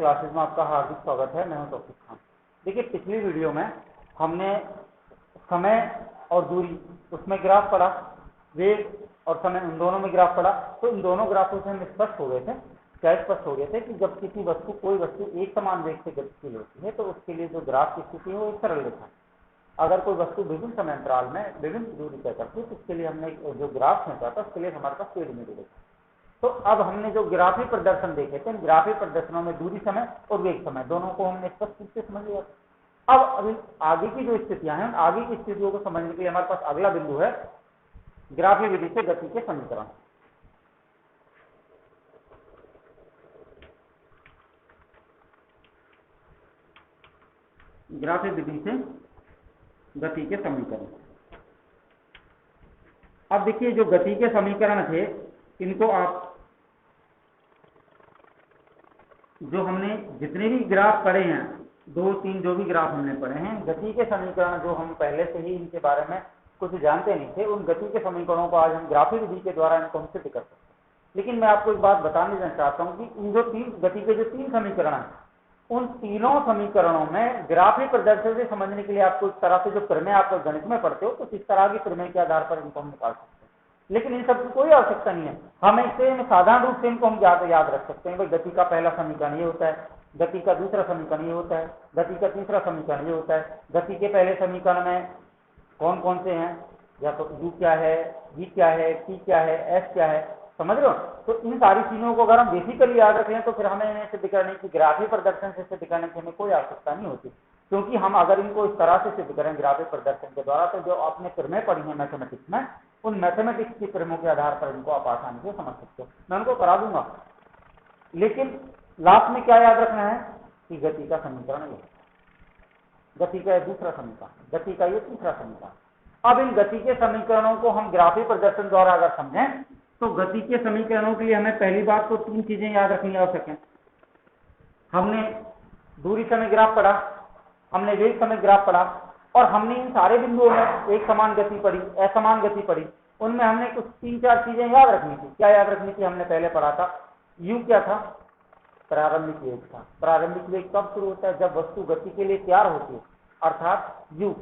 Classes में आपका हार्दिक स्वागत है। मैं हूं तौफीक खान। देखिए, पिछली वीडियो में हमने समय और दूरी उसमें ग्राफ पढ़ा, वेग और समय उन दोनों में ग्राफ पढ़ा। तो इन दोनों ग्राफों से हम स्पष्ट हो गए थे, क्या स्पष्ट हो गए थे कि जब किसी वस्तु कोई वस्तु एक समान वेग से गतिशील होती है तो उसके लिए जो ग्राफ की स्थिति है वो एक सरल रेखा है। अगर कोई वस्तु विभिन्न समय अंतराल में विभिन्न दूरी तय करती है तो उसके लिए हमने जो ग्राफ खींचा था उसके लिए हमारे पास पेड़ में रेखा। तो अब हमने जो ग्राफी प्रदर्शन देखे थे, ग्राफी प्रदर्शनों में दूरी समय और वेग समय दोनों को हमने स्पष्ट रूप से समझ लिया। अब अभी आगे की जो स्थितियां हैं, आगे की स्थितियों को समझने के लिए हमारे पास अगला बिंदु है ग्राफी विधि से गति के समीकरण। ग्राफी विधि से गति के समीकरण। अब देखिए, जो गति के समीकरण थे इनको आप जो हमने जितने भी ग्राफ पढ़े हैं, 2-3 जो भी ग्राफ हमने पढ़े हैं, गति के समीकरण जो हम पहले से ही इनके बारे में कुछ जानते नहीं थे, उन गति के समीकरणों को आज हम ग्राफी विधि के द्वारा इनको हम सिद्ध कर सकते हैं। लेकिन मैं आपको एक बात बताने देना चाहता हूं कि इन जो गति के जो 3 समीकरण हैं, उन तीनों समीकरणों में ग्राफी प्रदर्शन से समझने के लिए आपको इस तरह से जो प्रमेय आप गणित में पढ़ते हो तो इस तरह की प्रमेय के आधार पर इनको हम निकाल सकते हैं। लेकिन इन सब की कोई आवश्यकता नहीं है, हम इससे साधारण रूप से इनको हम याद रख सकते हैं। भाई, गति का पहला समीकरण ये होता है, गति का दूसरा समीकरण ये होता है, गति का तीसरा समीकरण ये होता है। गति के पहले समीकरण में कौन कौन से हैं, या तो u क्या है, v क्या है, t क्या है, s क्या है, समझ रहे हो। तो इन सारी चीजों को अगर हम बेसिकली याद रख लें तो फिर हमें इन्हें सिद्ध करने की ग्राफी प्रदर्शन से सिद्ध करने की हमें कोई आवश्यकता नहीं होती, क्योंकि हम अगर इनको इस तरह से सिद्ध करें ग्राफी प्रदर्शन के द्वारा तो जो आपने प्रमेय पढ़ी है मैथमेटिक्स में, उन मैथमेटिक्स की प्रमेयों के आधार पर इनको आप आसानी से समझ सकते हो। मैं उनको करा दूंगा, लेकिन लास्ट में क्या याद रखना है कि गति का समीकरण ये, गति का दूसरा समीकरण, गति का ये तीसरा समीकरण। अब इन गति के समीकरणों को हम ग्राफी प्रदर्शन द्वारा अगर समझें तो गति के समीकरणों के लिए हमें पहली बात तो 3 चीजें याद रखनी आवश्यक है। हमने दूरी समय ग्राफ पढ़ा, हमने वेग समय ग्राफ पढ़ा, और हमने इन सारे बिंदुओं में एक समान गति पढ़ी, असमान गति पढ़ी। उनमें हमने कुछ 3-4 चीजें याद रखनी थी। क्या याद रखनी थी? हमने पहले पढ़ा था u क्या था? प्रारंभिक वेग था। प्रारंभिक वेग कब शुरू होता है? जब वस्तु गति के लिए तैयार होती है, अर्थात u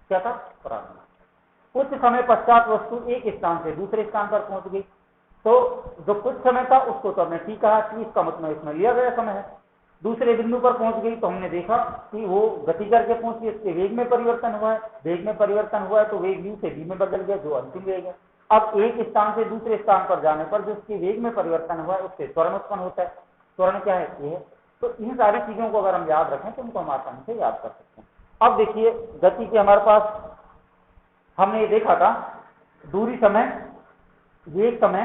क्या था? प्रारंभिक। कुछ समय पश्चात वस्तु एक स्थान से दूसरे स्थान पर पहुंच गई, तो जो कुछ समय था उसको तो हमने t कहा, t इसका मतलब इसमें लिया गया समय है। दूसरे बिंदु पर पहुंच गई तो हमने देखा कि वो गति करके पहुंची, इसके वेग में परिवर्तन हुआ है। वेग में परिवर्तन हुआ है तो वेग u से v में बदल गया, जो अंतिम वेग है। अब एक स्थान से दूसरे स्थान पर जाने पर जो उसके वेग में परिवर्तन हुआ है उससे त्वरण उत्पन्न होता है। त्वरण क्या है? ये है। तो इन सारी चीजों को अगर हम याद रखें तो उनको हम आसानी से याद कर सकते हैं। अब देखिए, गति के हमारे पास हमने ये देखा था दूरी समय, वेग समय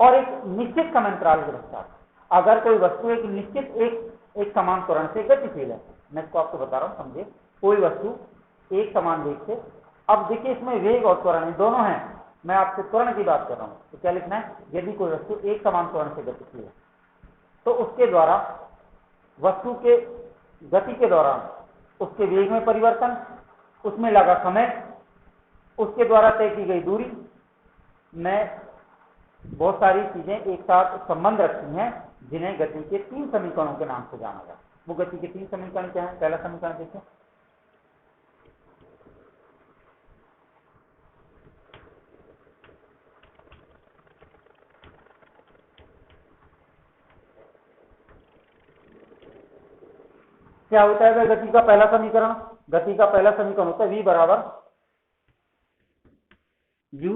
और एक निश्चित समय अंतराल के पश्चात अगर कोई वस्तु एक निश्चित एक समान त्वरण से गतिशील है। मैं इसको आपको बता रहा हूं, समझिए। कोई वस्तु एक समान वेग से, अब देखिए इसमें वेग और त्वरण दोनों हैं। मैं आपसे त्वरण की बात कर रहा हूं, तो क्या लिखना है? यदि कोई वस्तु एक समान त्वरण से गतिशील है तो उसके द्वारा वस्तु के गति के दौरान उसके वेग में परिवर्तन, उसमें लगा समय, उसके द्वारा तय की गई दूरी में बहुत सारी चीजें एक साथ संबंध रखती हैं, जिन्हें गति के 3 समीकरणों के नाम से जाना जाता है। वो गति के 3 समीकरण क्या है? पहला समीकरण देखिए, क्या होता है गति का पहला समीकरण? गति का पहला समीकरण होता है v बराबर u,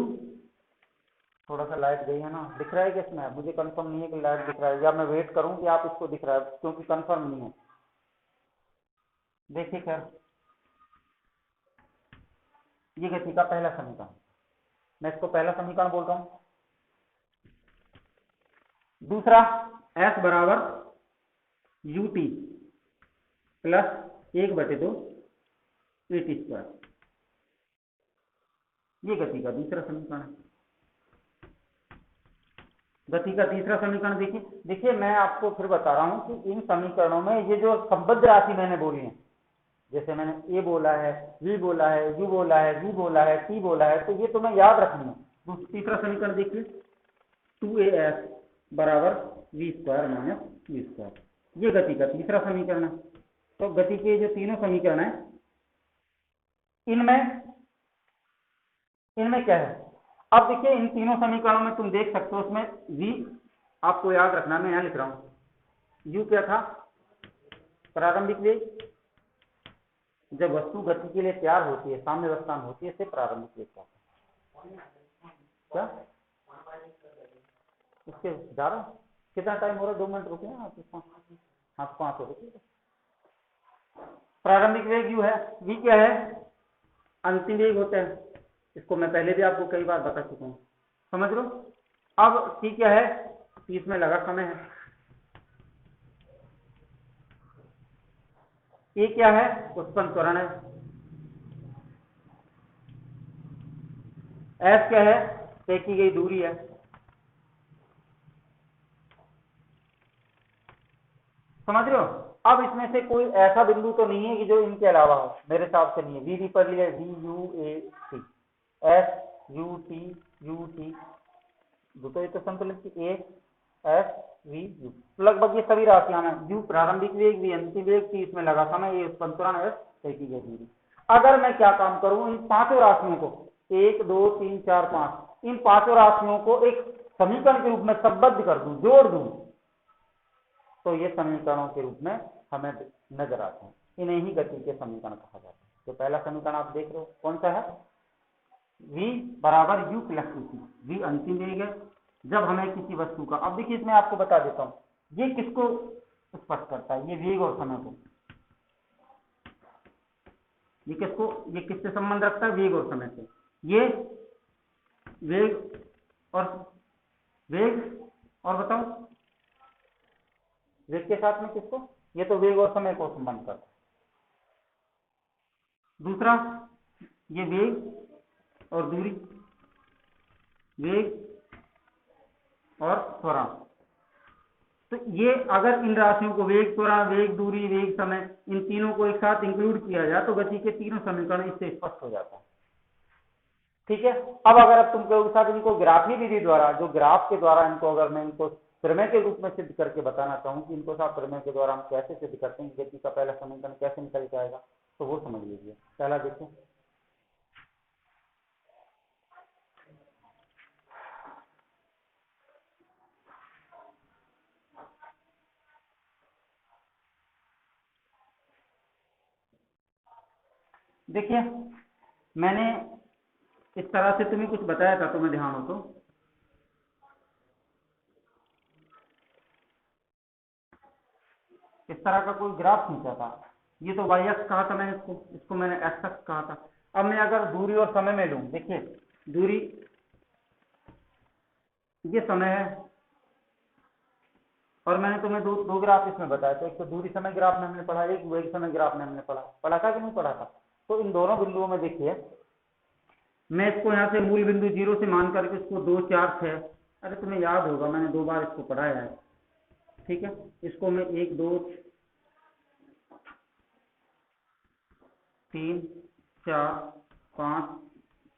थोड़ा सा लाइट गई है ना, दिख रहा है क्या इसमें? मुझे कंफर्म नहीं है कि लाइट दिख रहा है, या मैं वेट करूं कि आप इसको दिख रहा है, क्योंकि कंफर्म नहीं है। देखिए, खैर ये गति का पहला समीकरण, मैं इसको पहला समीकरण बोल रहा हूं। दूसरा s बराबर ut प्लस 1/2 at², ये गति का दूसरा समीकरण है। गति का तीसरा समीकरण देखिए मैं आपको फिर बता रहा हूं कि इन समीकरणों में ये जो संबद्ध राशि मैंने बोली है, जैसे मैंने a बोला है, v बोला है, u बोला है, v बोला है, t बोला है, तो ये तुम्हें याद रखनी है। तीसरा समीकरण देखिए 2as बराबर V square minus U square. ये गति का तीसरा समीकरण है। तो गति के जो तीनों समीकरण है इनमें क्या है, अब देखिए इन तीनों समीकरणों में तुम देख सकते हो, उसमें v आपको याद रखना, मैं यहां लिख रहा हूं, u क्या था, प्रारंभिक वेग। जब वस्तु गति के लिए तैयार होती है, साम्यावस्था में होती है, इसे प्रारंभिक वेग कहते हैं। क्या इसके जा रहा हूं, कितना टाइम हो रहा है, 2 मिनट रुके आप, हाँ 5 हो गए। प्रारंभिक वेग u है, v क्या है, अंतिम वेग होता है। इसको मैं पहले भी आपको कई बार बता चुका हूं, समझ लो। अब t क्या है, t इसमें लगा समय है। a क्या है, उत्पन्न त्वरण है। s क्या है, तय की गई दूरी है। समझ रहे हो। अब इसमें से कोई ऐसा बिंदु तो नहीं है कि जो इनके अलावा हो, मेरे हिसाब से नहीं है। v भी पढ़ लिया, v u a t, s u t तो ये तो संतुलित की a s v u, लगभग ये सभी राशियां हैं। u प्रारंभिक वेग, v अंतिम वेग, t इसमें लगा समय, ये उत्पन्न त्वरण, s तय की गई दूरी। अगर मैं क्या काम करूं, इन पांचों राशियों को 1 2 3 4 5 इन पांचों राशियों को एक समीकरण के रूप में संबद्ध कर दूं, जोड़ दूं, तो ये समीकरणों के रूप में हमें नजर आते हैं। इन्हें ही गति के समीकरण कहा जाता है। तो पहला समीकरण आप देख रहे हो कौन सा है, v बराबर u प्लस टी। v अंतिम वेग है जब हमें किसी वस्तु का, अब देखिए इसमें आपको बता देता हूं, ये किसको स्पष्ट करता है, ये वेग और समय को। ये किससे संबंध रखता है, वेग और समय से। ये वेग और बताओ, वेग के साथ में किसको, ये तो वेग और समय को संबंध करता है। दूसरा ये वेग और दूरी, वेग और त्वरण। तो ये अगर इन राशियों को, वेग, त्वरण, वेग, दूरी, वेग, समय, इन तीनों को एक साथ इंक्लूड किया जाए तो गति के तीनों समीकरण इससे स्पष्ट हो जाता है। ठीक है। अब अगर तुम साथ इनको ग्राफी विधि द्वारा, जो ग्राफ के द्वारा इनको, अगर मैं इनको प्रमेय के रूप में सिद्ध करके बताना चाहूँ कि इनको साथ प्रमेय के द्वारा हम कैसे सिद्ध करते हैं, गति का पहला समीकरण कैसे निकल जाएगा, तो वो समझ लीजिए। पहला देखो, देखिए मैंने इस तरह से तुम्हें कुछ बताया था, तुम्हें ध्यान हो तो, इस तरह का कोई ग्राफ खींचा था। ये तो वाई एक्स कहा था मैंने, इसको मैंने एक्स एक्स कहा था। अब मैं अगर दूरी और समय में लूं, देखिए दूरी, ये समय है, और मैंने तुम्हें दो ग्राफ इसमें बताया था। एक तो दूरी समय ग्राफ में हमने पढ़ा, एक वेग समय ग्राफ में हमने पढ़ा था कि नहीं पढ़ा था। तो इन दोनों बिंदुओं में देखिए, मैं इसको यहाँ से मूल बिंदु 0 से मान करके इसको 2 4 6, अरे तुम्हें याद होगा मैंने 2 बार इसको पढ़ाया है, ठीक है। इसको मैं 1 2 3 4 5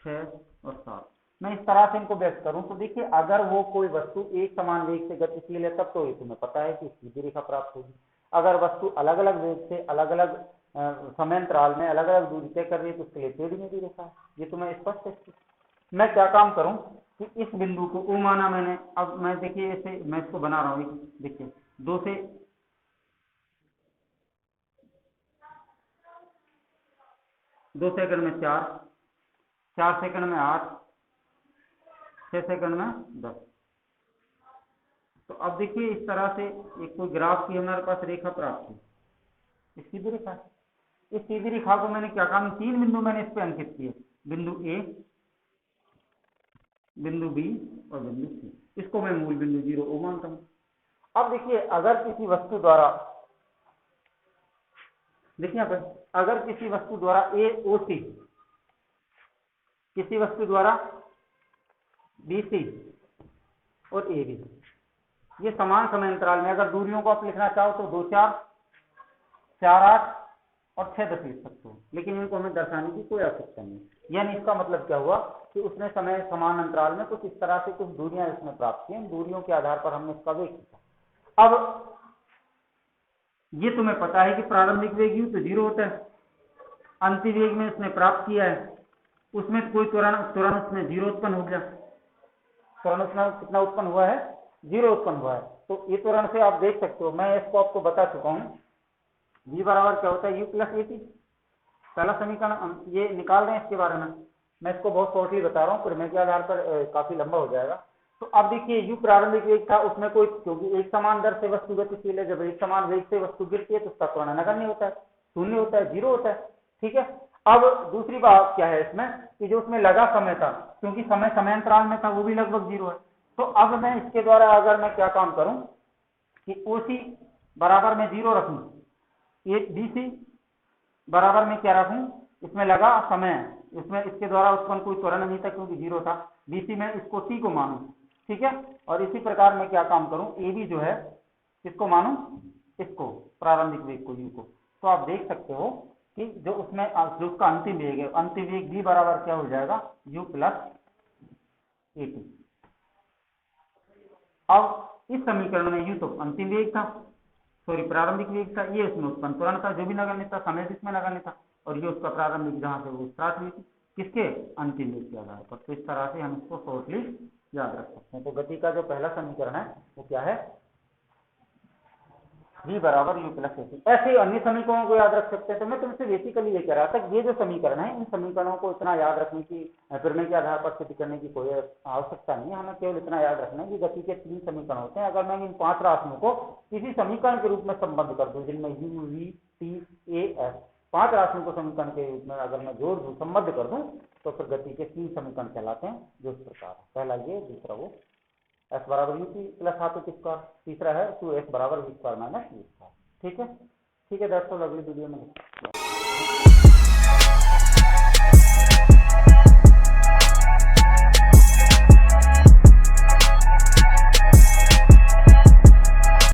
6 और 7, मैं इस तरह से इनको व्यक्त करूं तो देखिए, अगर वो कोई वस्तु एक समान वेग से गतिशील है तब तो ये तुम्हें पता है कि सीधी रेखा प्राप्त होगी। अगर वस्तु अलग अलग वेग से, अलग अलग समयांतराल में, अलग अलग दूरी तय कर रही है तो उसके लिए टेढ़ी मेढ़ी रेखा है। ये तुम्हें स्पष्ट है। मैं क्या काम करूं कि इस बिंदु को ओ माना मैंने, अब मैं देखिए ऐसे मैं इसको बना रहा हूं, देखिए 2 से 2 सेकंड में 4, 4 सेकंड में 8, 6 सेकंड में 10। तो अब देखिए इस तरह से एक कोई ग्राफ की हमारे पास रेखा प्राप्त हुई, सीधी रेखा। इस सीधी रेखा को मैंने क्या काम, 3 बिंदु मैंने इस पे अंकित किए, बिंदु ए, बिंदु बी और बिंदु सी। इसको मैं मूल बिंदु 0 ओ मानता हूं। अब देखिए अगर किसी वस्तु द्वारा, देखिए यहाँ पर, अगर किसी वस्तु द्वारा ए ओ सी, किसी वस्तु द्वारा बी सी और ए बी, ये समान समय अंतराल में, अगर दूरियों को आप लिखना चाहो तो 2 4 4 8 और 6 लेकिन इनको हमें दर्शाने की कोई आवश्यकता नहीं। यानी इसका मतलब क्या हुआ कि उसने समय समान अंतराल में कुछ इस तरह से कुछ दूरियां उसने प्राप्त की, दूरियों के आधार पर हमने इसका वेग किया। अब ये तुम्हें पता है कि प्रारंभिक वेग यू तो 0 होता है, अंतिम वेग में उसने प्राप्त किया है, उसमें कोई त्वरण उसमें 0 उत्पन्न हो गया। त्वरण उसमें कितना उत्पन्न हुआ है? 0 उत्पन्न हुआ है। तो ये त्वरण से आप देख सकते हो, मैं इसको आपको बता चुका हूँ, v बराबर क्या होता है? u plus eighty. पहला समीकरण ये निकाल रहे हैं, इसके बारे में मैं इसको बहुत शॉर्टली बता रहा हूँ, प्रमेय के आधार पर काफी लंबा हो जाएगा। तो अब देखिए u प्रारंभिक वेग था, उसमें कोई, क्योंकि एक समान दर से वस्तु गतिशील है, जब एक समान वेग से वस्तु गिरती है तो उसका त्वरण नगण्य होता है, शून्य होता है, 0 होता है। ठीक है। अब दूसरी बात क्या है इसमें कि जो उसमें लगा समय था, क्योंकि समय समयांतराल में था, वो भी लगभग 0 है। तो अब मैं इसके द्वारा अगर मैं क्या काम करूं कि ओसी बराबर में 0 रखूं, ये बीसी बराबर में क्या रखूं, इसमें लगा समय, इसमें इसके द्वारा उत्पन्न कोई त्वरण नहीं था क्योंकि 0 था, बीसी में इसको टी को मानूं। ठीक है। और इसी प्रकार मैं क्या काम करूं, ए बी जो है इसको मानूं, इसको प्रारंभिक वेग को, यू को। तो आप देख सकते हो कि जो उसमें जो उसका अंतिम वेग है, अंतिम वेग बी बराबर क्या हो जाएगा? You plus A T. अब इस समीकरण में यू तो अंतिम वेग था, सॉरी प्रारंभिक वेग था, ये उसमें उत्पन्न त्वरण था जो भी नगण्य था, समय जिसमें नगण्य था, और ये उसका प्रारंभिक जहां से वो स्टार्ट हुई थी, किसके? अंतिम वेग के आधार पर। तो इस तरह से हम इसको शॉर्टली याद रख सकते हैं। तो गति का जो पहला समीकरण है वो क्या है? v बराबर u प्लस ए टी। ऐसे अन्य समीकरणों को याद रख सकते हैं। तो मैं तुमसे बेसिकली ये कह रहा था कि ये जो समीकरण है, इन समीकरणों को इतना याद रखने की, प्रमेय के आधार पर सिद्ध करने की कोई आवश्यकता नहीं है। हमें केवल इतना याद रखना है कि गति के 3 समीकरण होते हैं। अगर मैं इन 5 राशियों को किसी समीकरण के रूप में संबद्ध कर दूं, जिनमें u v t a f 5 राशियों को समीकरण के रूप में अगर मैं जोड़ दूं, संबद्ध कर दूं, तो फिर गति के 3 समीकरण कहलाते हैं, जो इस प्रकार है। पहला ये, दूसरा वो, एस बराबर U T plus half H square, तीसरा है 2s बराबर v square minus v square. ठीक है। ठीक है, दैट्स ऑल। अगली वीडियो में